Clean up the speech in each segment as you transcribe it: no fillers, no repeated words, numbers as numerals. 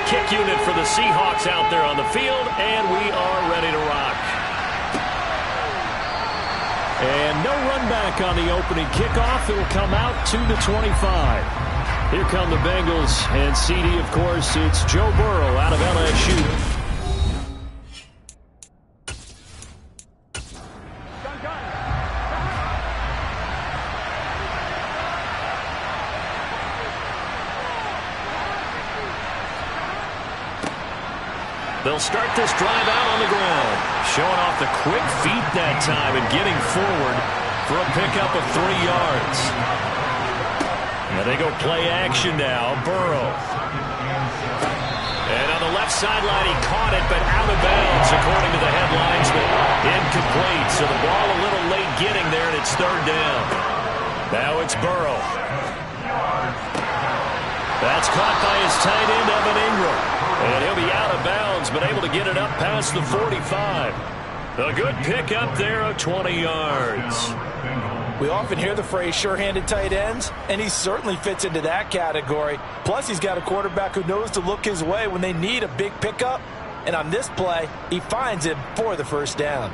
kick unit for the Seahawks out there on the field, and we are ready to rock. And no run back on the opening kickoff. It'll come out to the 25. Here come the Bengals, and CD, of course, it's Joe Burrow out of LSU. They'll start this drive out on the ground. Showing off the quick feet that time and getting forward for a pickup of 3 yards. Now they go play action now. Burrow. And on the left sideline, he caught it, but out of bounds, according to the headlines. But incomplete, so the ball a little late getting there, and it's 3rd down. Now it's Burrow. That's caught by his tight end, Evan Ingram. And he'll be out of bounds, but able to get it up past the 45. A good pickup there of 20 yards. We often hear the phrase sure-handed tight ends, and he certainly fits into that category. Plus, he's got a quarterback who knows to look his way when they need a big pickup. And on this play, he finds it for the 1st down.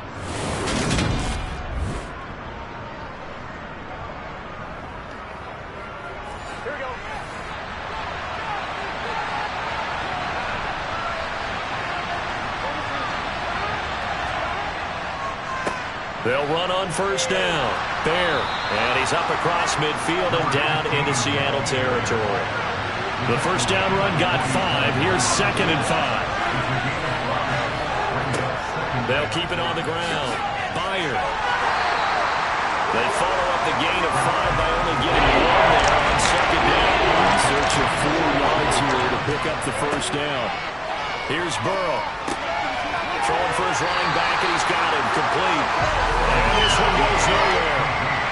They'll run on 1st down. Bear. And he's up across midfield and down into Seattle territory. The 1st down run got 5. Here's 2nd and 5. They'll keep it on the ground. Byard. They follow up the gain of 5 by only getting 1 there on 2nd down. In search of 4 yards here to pick up the 1st down. Here's Burrow. Throwing for his running back, and he's got him complete. And this one goes nowhere.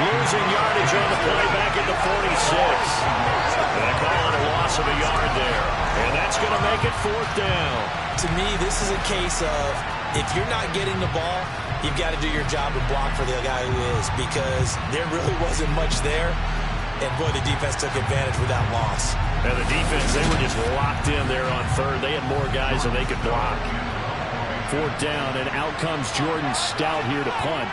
Losing yardage on the play back at the 46. They call it a loss of a yard there. And that's going to make it 4th down. To me, this is a case of if you're not getting the ball, you've got to do your job and block for the guy who is, because there really wasn't much there. And, boy, the defense took advantage with that loss. And the defense, they were just locked in there on 3rd. They had more guys than they could block. 4th down, and out comes Jordan Stout here to punt.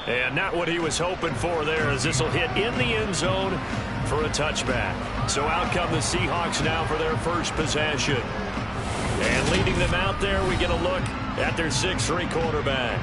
And not what he was hoping for there, as this will hit in the end zone for a touchback. So out come the Seahawks now for their 1st possession. And leading them out there, we get a look at their 6'3" quarterback.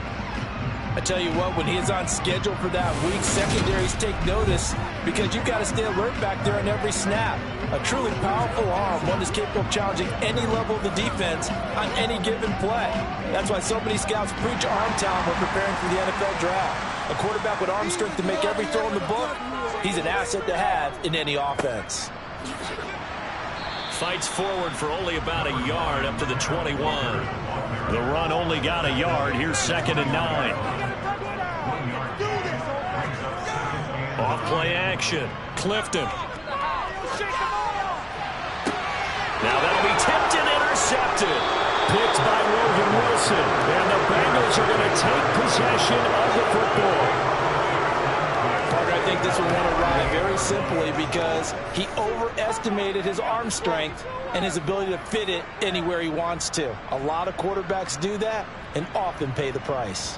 I tell you what, when he is on schedule for that week, secondaries take notice because you've got to stay alert back there on every snap. A truly powerful arm, one that's capable of challenging any level of the defense on any given play. That's why so many scouts preach arm talent when preparing for the NFL draft. A quarterback with arm strength to make every throw in the book, he's an asset to have in any offense. Fights forward for only about a yard up to the 21. The run only got a yard. Here's 2nd and 9. Off play action. Clifton. Now that'll be tipped and intercepted. Picked by Logan Wilson. And the Bengals are going to take possession of the football. I think this one went awry very simply because he overestimated his arm strength and his ability to fit it anywhere he wants to. A lot of quarterbacks do that and often pay the price.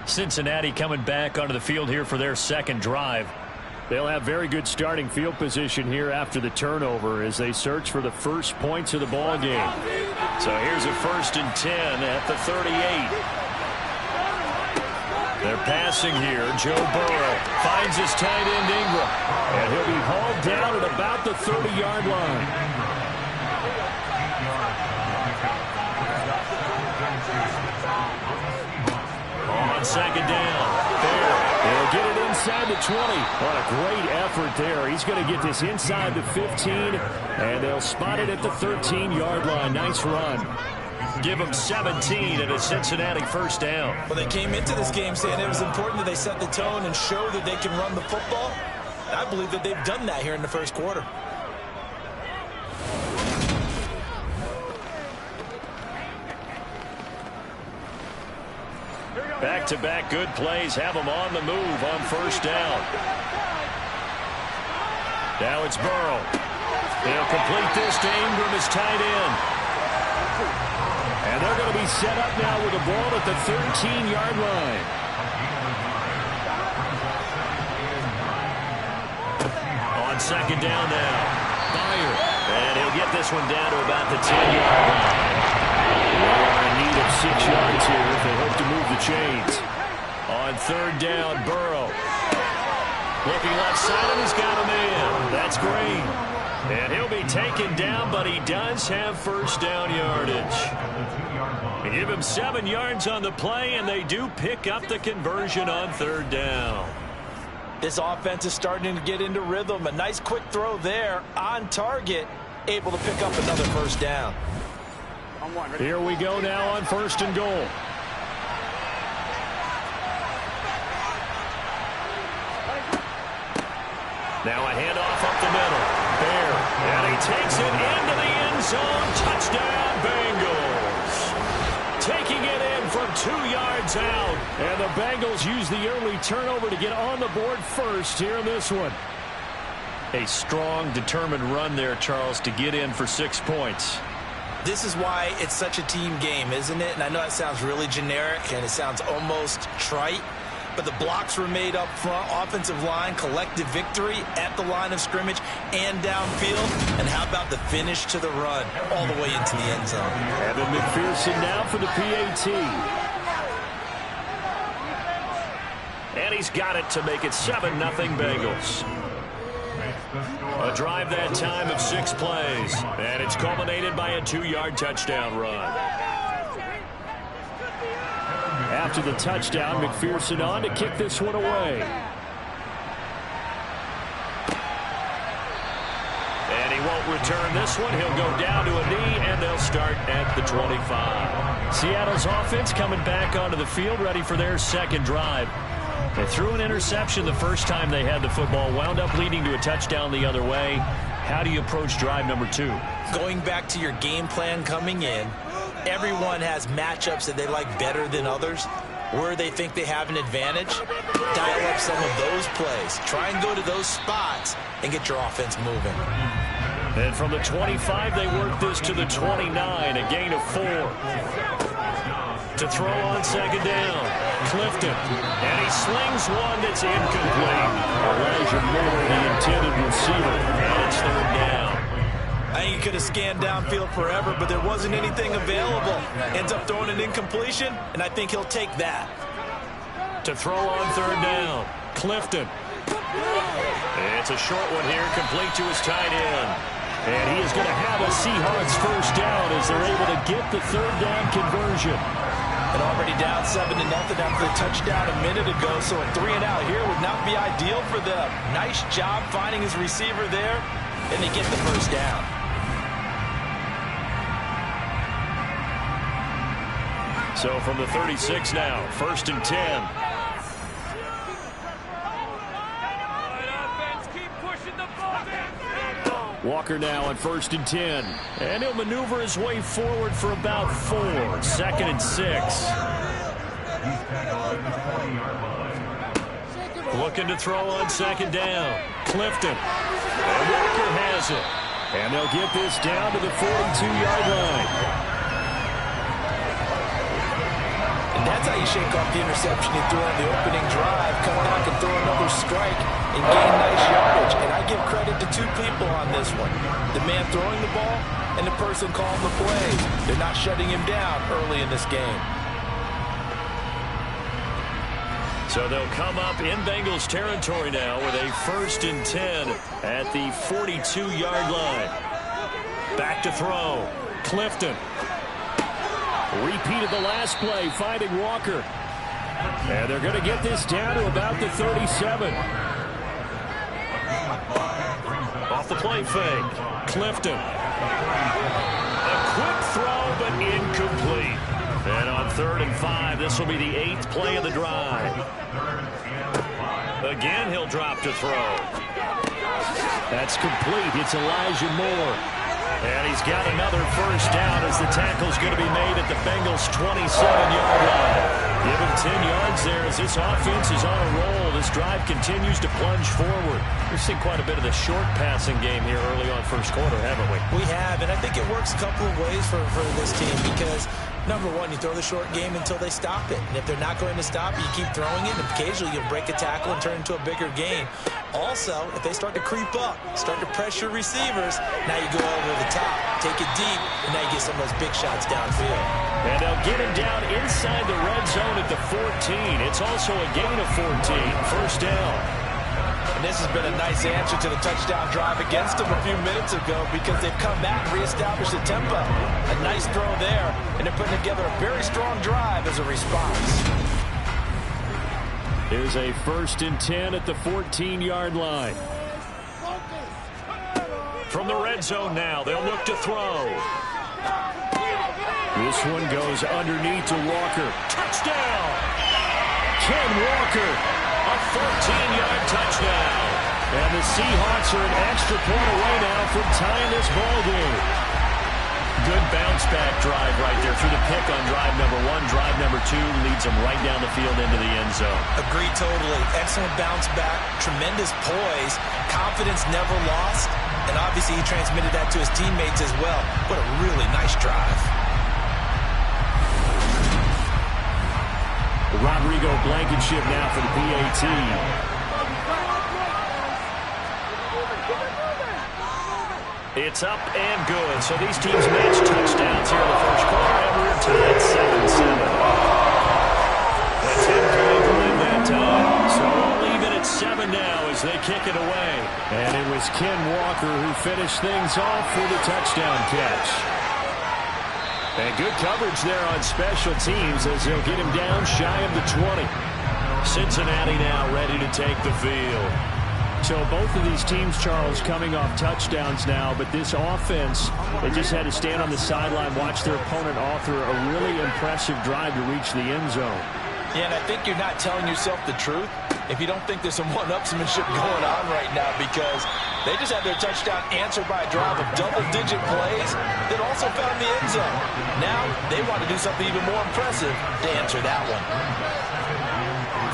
Cincinnati coming back onto the field here for their 2nd drive. They'll have very good starting field position here after the turnover as they search for the 1st points of the ball game. So here's a 1st and 10 at the 38. They're passing here. Joe Burrow finds his tight end Ingram. And he'll be hauled down at about the 30-yard line. On 2nd down. There. They'll get it inside the 20. What a great effort there. He's going to get this inside the 15. And they'll spot it at the 13-yard line. Nice run. Give them 17 and a Cincinnati 1st down. Well, they came into this game saying it was important that they set the tone and show that they can run the football. And I believe that they've done that here in the 1st quarter. Back-to-back good plays have them on the move on first down. Now it's Burrow. He'll complete this to Ingram as tight end. And they're going to be set up now with the ball at the 13-yard line. On second down now, Byer. And he'll get this one down to about the 10-yard line. Well, in need of 6 yards here if they hope to move the chains. On third down, Burrow. Looking left side, and he's got a man. That's Green. And he'll be taken down, but he does have first down yardage. They give him 7 yards on the play, and they do pick up the conversion on third down. This offense is starting to get into rhythm. A nice quick throw there on target, able to pick up another first down. Here we go now on first and goal. Now a handoff up the middle. Bear. And he takes it into the end zone. Touchdown, Bengals. Taking it in from 2 yards out. And the Bengals use the early turnover to get on the board first here in this one. A strong, determined run there, Charles, to get in for 6 points. This is why it's such a team game, isn't it? And I know that sounds really generic and it sounds almost trite, but the blocks were made up front, offensive line, collective victory at the line of scrimmage and downfield. And how about the finish to the run all the way into the end zone? Evan McPherson now for the PAT. And he's got it to make it 7-0 Bengals. A drive that time of 6 plays. And it's culminated by a 2-yard touchdown run. After the touchdown, McPherson on to kick this one away. And he won't return this one. He'll go down to a knee, and they'll start at the 25. Seattle's offense coming back onto the field, ready for their second drive. They threw an interception the first time they had the football, wound up leading to a touchdown the other way. How do you approach drive number 2? Going back to your game plan coming in, everyone has matchups that they like better than others. Where they think they have an advantage, dial up some of those plays. Try and go to those spots and get your offense moving. And from the 25, they work this to the 29, a gain of 4. To throw on second down, Clifton. And he slings one that's incomplete. Elijah Moore, the intended receiver, and it's third down. I think he could have scanned downfield forever, but there wasn't anything available. Ends up throwing an incompletion, and I think he'll take that. To throw on third down, Clifton. It's a short one here, complete to his tight end. And he is going to have a Seahawks first down as they're able to get the third down conversion. And already down 7-0 after the touchdown a minute ago, so a 3-and-out here would not be ideal for them. Nice job finding his receiver there, and they get the first down. So from the 36 now, first and 10. Walker now on first and 10. And he'll maneuver his way forward for about 4. Second and 6. Looking to throw on second down. Clifton. And Walker has it. And they'll get this down to the 42-yard line. That's how you shake off the interception you threw on the opening drive. Come back and throw another strike and gain nice yardage. And I give credit to 2 people on this one. The man throwing the ball and the person calling the plays. They're not shutting him down early in this game. So they'll come up in Bengals territory now with a first and 10 at the 42-yard line. Back to throw. Clifton. Repeat of the last play, finding Walker. And they're going to get this down to about the 37. Off the play fake. Clifton. A quick throw, but incomplete. And on 3rd and 5, this will be the 8th play of the drive. Again, he'll drop to throw. That's complete. It's Elijah Moore. And he's got another first down as the tackle's going to be made at the Bengals' 27-yard line. Give him 10 yards there as this offense is on a roll. This drive continues to plunge forward. We've seen quite a bit of the short passing game here early on first quarter, haven't we? We have, and I think it works a couple of ways for this team because, number one, you throw the short game until they stop it. And if they're not going to stop it, you keep throwing it, and occasionally you'll break a tackle and turn it into a bigger gain. Also, if they start to creep up, start to pressure receivers, now you go over the top, take it deep, and now you get some of those big shots downfield. And they'll get him down inside the red zone at the 14. It's also a gain of 14. First down. And this has been a nice answer to the touchdown drive against them a few minutes ago because they've come back and reestablished the tempo. A nice throw there, and they're putting together a very strong drive as a response. Here's a 1st and 10 at the 14-yard line. From the red zone now, they'll look to throw. This one goes underneath to Walker. Touchdown! Ken Walker, a 14-yard touchdown. And the Seahawks are an extra point away now from tying this ball game. Good bounce-back drive right there through the pick on drive number 1. Drive number 2 leads them right down the field into the end zone. Agreed totally. Excellent bounce back, tremendous poise, confidence never lost, and obviously he transmitted that to his teammates as well. What a really nice drive. Rodrigo Blankenship now for the PAT. It's up and good. So these teams match touchdowns here in the first quarter, and we're tied 7-7. A 10-point win that time. So we'll leave it at 7 now as they kick it away. And it was Ken Walker who finished things off with a touchdown catch. And good coverage there on special teams as they'll get him down shy of the 20. Cincinnati now ready to take the field. So both of these teams, Charles, coming off touchdowns now, but this offense, they just had to stand on the sideline, watch their opponent author a really impressive drive to reach the end zone. Yeah, and I think you're not telling yourself the truth if you don't think there's some one-upsmanship going on right now because they just had their touchdown answered by a drive of double-digit plays that also found the end zone. Now they want to do something even more impressive to answer that one.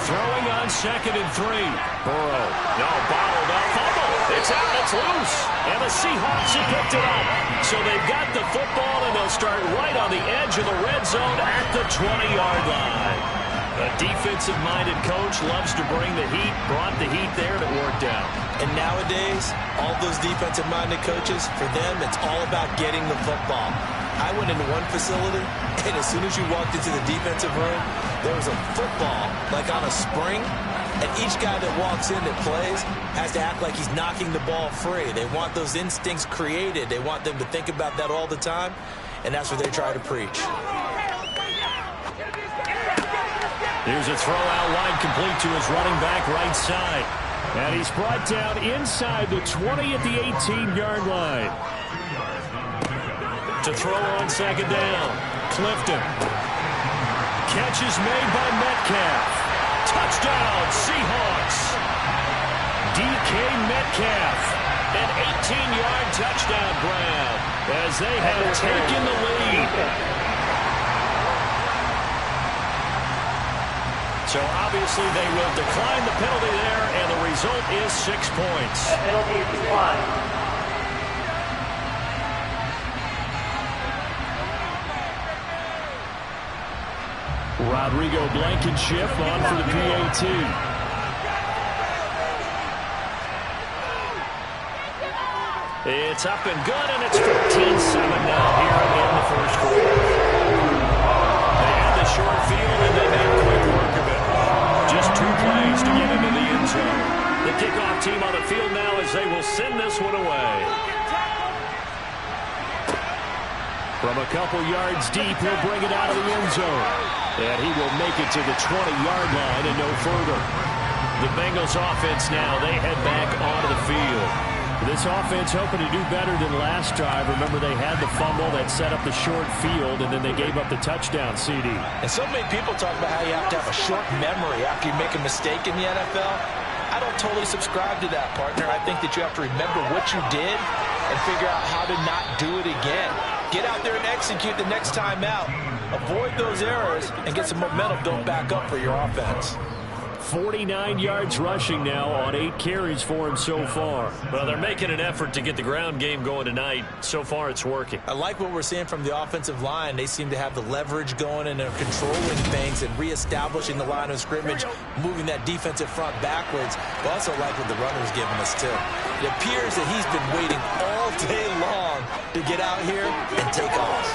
Throwing on 2nd and 3. Burrow. No, bottled up. Fumble. It's out. It's loose. And the Seahawks have picked it up. So they've got the football, and they'll start right on the edge of the red zone at the 20-yard line. A defensive-minded coach loves to bring the heat. Brought the heat there, and it worked out. And nowadays, all those defensive-minded coaches, for them, it's all about getting the football. I went into one facility, and as soon as you walked into the defensive room, there was a football, like on a spring, and each guy that walks in that plays has to act like he's knocking the ball free. They want those instincts created. They want them to think about that all the time, and that's what they try to preach. Here's a throw out wide complete to his running back right side. And he's brought down inside the 20 at the 18-yard line. To throw on 2nd down. Clifton. Catch is made by Metcalf. Touchdown, Seahawks. DK Metcalf. An 18-yard touchdown grab as they have taken the lead. So obviously they will decline the penalty there, and the result is 6 points. The penalty is declined. Rodrigo Blankenship on for the PAT. It's up and good, and it's 14-7 now here in the first quarter. They had the short field, and they made quick work of it. Just 2 plays to get into the end zone. The kickoff team on the field now as they will send this one away. From a couple yards deep, he'll bring it out of the end zone. And he will make it to the 20-yard line and no further. The Bengals offense now, they head back onto the field. This offense hoping to do better than last drive. Remember, they had the fumble that set up the short field, and then they gave up the touchdown, CD. And so many people talk about how you have to have a short memory after you make a mistake in the NFL. I don't totally subscribe to that, partner. I think that you have to remember what you did and figure out how to not do it again. Get out there and execute the next time out. Avoid those errors and get some momentum built back up for your offense. 49 yards rushing now on 8 carries for him so far. Well, they're making an effort to get the ground game going tonight. So far, it's working. I like what we're seeing from the offensive line. They seem to have the leverage going and they're controlling things and reestablishing the line of scrimmage, moving that defensive front backwards. I also like what the runner's giving us, too. It appears that he's been waiting all day long to get out here and take off.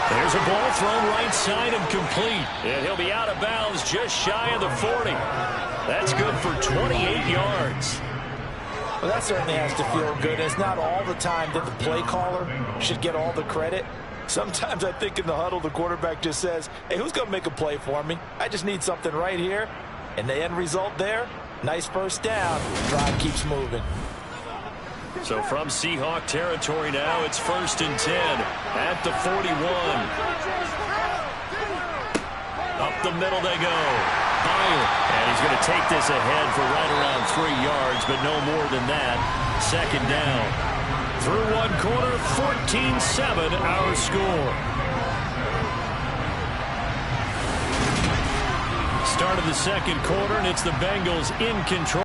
There's a ball thrown right side and complete. And he'll be out of bounds just shy of the 40. That's good for 28 yards. Well, that certainly has to feel good. It's not all the time that the play caller should get all the credit. Sometimes I think in the huddle, the quarterback just says, hey, who's going to make a play for me? I just need something right here. And the end result there, nice first down. Drive keeps moving. So from Seahawk territory now, it's 1st and 10 at the 41. Up the middle they go. Byer. And he's going to take this ahead for right around 3 yards, but no more than that. 2nd down. Through 1 quarter, 14-7 our score. Start of the 2nd quarter, and it's the Bengals in control.